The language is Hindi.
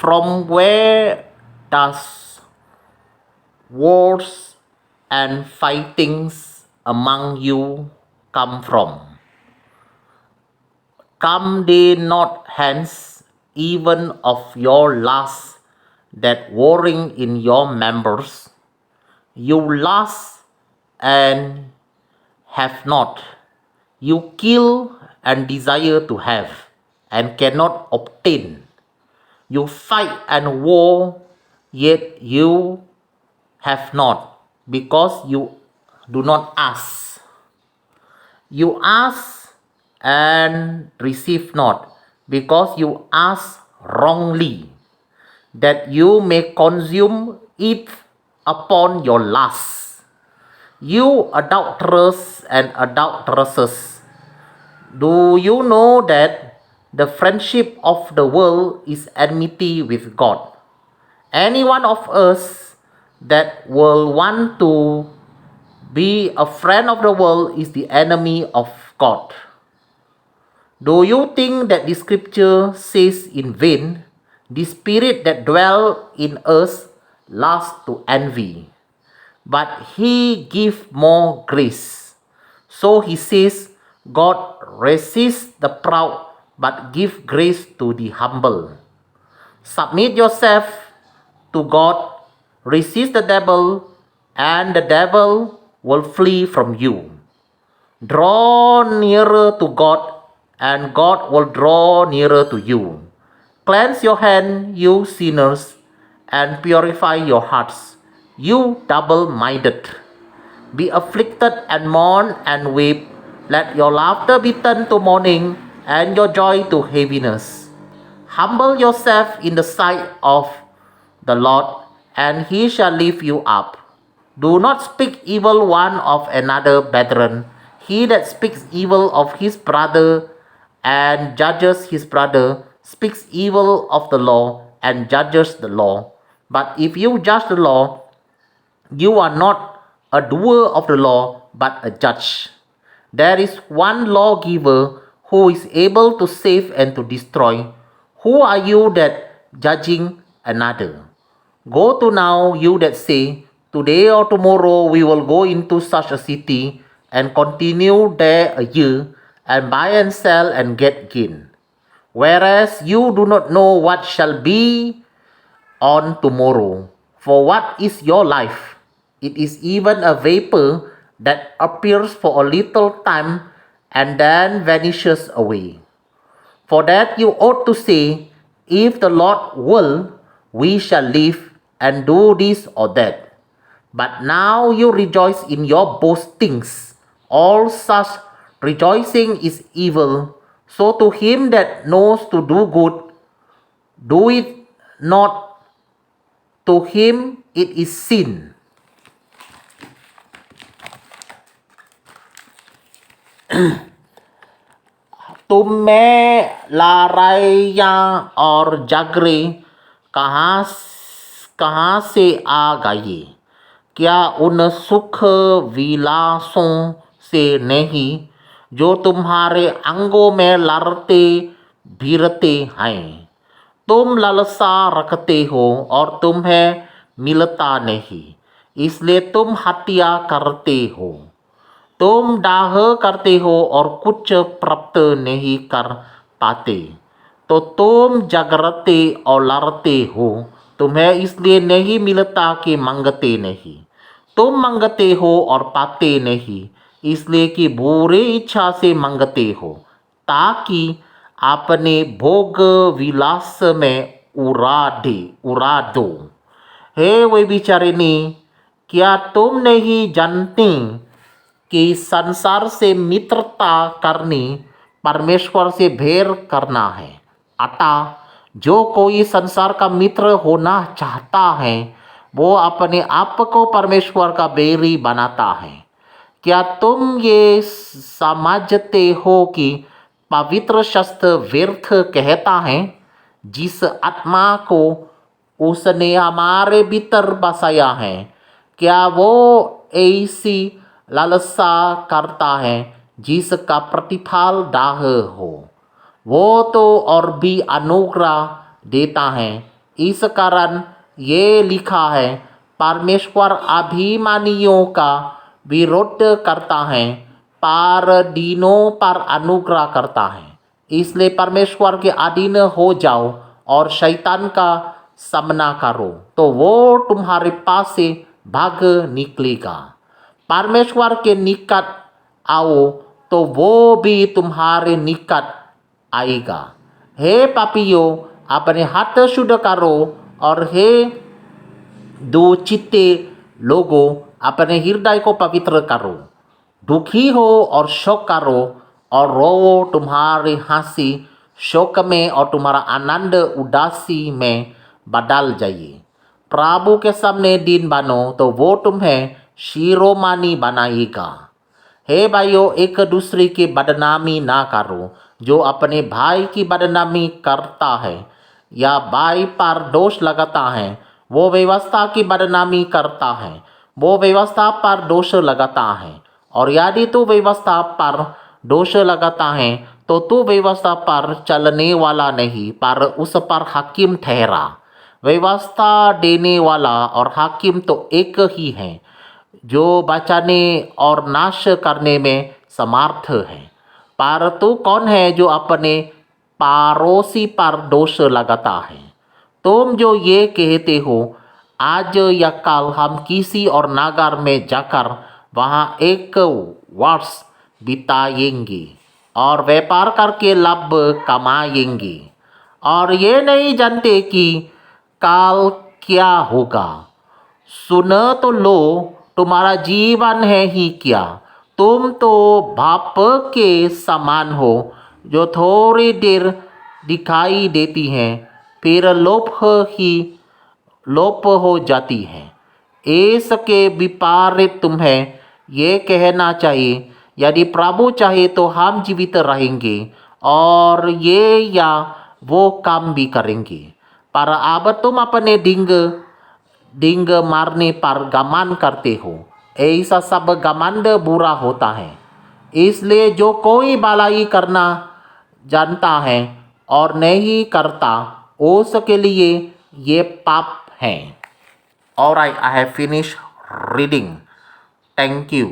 From where does wars and fightings among you come from? Come they not hence, even of your lusts that warring in your members? You lust and have not. You kill and desire to have, and cannot obtain. You fight and war, yet you have not, because you do not ask. You ask and receive not, because you ask wrongly, that you may consume it upon your lust. You adulterers and adulteresses, do you know that the friendship of the world is enmity with God? Any one of us that will want to be a friend of the world is the enemy of God. Do you think that the scripture says in vain, the spirit that dwell in us loves to envy, but he give more grace. So he says, God resists the proud, but give grace to the humble. Submit yourself to God, resist the devil, and the devil will flee from you. Draw nearer to God, and God will draw nearer to you. Cleanse your hand, you sinners, and purify your hearts, you double-minded. Be afflicted and mourn and weep. Let your laughter be turned to mourning, and your joy to heaviness. Humble yourself in the sight of the Lord, and he shall lift you up. Do not speak evil one of another, brethren. He that speaks evil of his brother and judges his brother speaks evil of the law and judges the law. But if you judge the law, you are not a doer of the law, but a judge. There is one lawgiver who is able to save and to destroy. Who are you that judging another? Go to now, you that say, today or tomorrow we will go into such a city and continue there a year, and buy and sell and get gain. Whereas you do not know what shall be on tomorrow. For what is your life? It is even a vapor that appears for a little time and then vanishes away. For that you ought to say, if the Lord will, we shall live and do this or that. But now you rejoice in your boastings. All such rejoicing is evil. So to him that knows to do good, do it not. To him it is sin. तुम्हें लाराया और जागरे कहाँ से आ गए? क्या उन सुख विलासों से नहीं जो तुम्हारे अंगों में लड़ते भिड़ते हैं? तुम लालसा रखते हो और तुम्हें मिलता नहीं, इसलिए तुम हत्या करते हो। तुम डाह करते हो और कुछ प्राप्त नहीं कर पाते, तो तुम जागरते और लड़ते हो। तुम्हें इसलिए नहीं मिलता कि मांगते नहीं। तुम मांगते हो और पाते नहीं, इसलिए कि बुरी इच्छा से मांगते हो, ताकि अपने भोग विलास में उड़ा दो। हे व्यभिचारिणी, क्या तुम नहीं जानती कि संसार से मित्रता करनी परमेश्वर से बैर करना है? अतः जो कोई संसार का मित्र होना चाहता है, वो अपने आप को परमेश्वर का बैरी बनाता है। क्या तुम ये समझते हो कि पवित्र शास्त्र व्यर्थ कहता है, जिस आत्मा को उसने हमारे भीतर बसाया है? क्या वो ऐसी लालसा करता है जिसका प्रतिफल दाह हो? वो तो और भी अनुग्रह देता है। इस कारण ये लिखा है, परमेश्वर अभिमानियों का विरोध करता है पर दीनों पर अनुग्रह करता है। इसलिए परमेश्वर के अधीन हो जाओ और शैतान का सामना करो तो वो तुम्हारे पास से भाग निकलेगा। परमेश्वर के निकट आओ तो वो भी तुम्हारे निकट आएगा। हे पापियों, अपने हाथ शुद्ध करो और हे दो चित्ते लोगों, अपने हृदय को पवित्र करो। दुखी हो और शोक करो और रो, तुम्हारी हंसी शोक में और तुम्हारा आनंद उदासी में बदल जाइए। प्रभु के सामने दीन बनो तो वो तुम्हें शिरोमणि बनाएगा। हे भाइयों, एक दूसरे की बदनामी ना करो। जो अपने भाई की बदनामी करता है या भाई पर दोष लगाता है वो व्यवस्था की बदनामी करता है, वो व्यवस्था पर दोष लगाता है। और यदि तू व्यवस्था पर दोष लगाता है तो तू व्यवस्था पर चलने वाला नहीं पर उस पर हाकिम ठहरा। व्यवस्था देने वाला और हाकिम तो एक ही है जो बचाने और नाश करने में समर्थ है। पर तू कौन है जो अपने पड़ोसी पर दोष लगाता है? तुम जो ये कहते हो, आज या कल हम किसी और नगर में जाकर वहाँ एक वर्ष बिताएंगे और व्यापार करके लाभ कमाएंगे, और ये नहीं जानते कि कल क्या होगा। सुन तो लो, तुम्हारा जीवन है ही क्या? तुम तो भाप के समान हो जो थोड़ी देर दिखाई देती हैं फिर लोप हो जाती है। इसके विपरीत तुम्हें ये कहना चाहिए, यदि प्रभु चाहे तो हम जीवित रहेंगे और ये या वो काम भी करेंगे। पर अब तुम अपने डिंग मारने पर घमंड करते हो। ऐसा सब घमंड बुरा होता है। इसलिए जो कोई भलाई करना जानता है और नहीं करता, उसके लिए ये पाप है। Alright, I have finished reading. Thank you.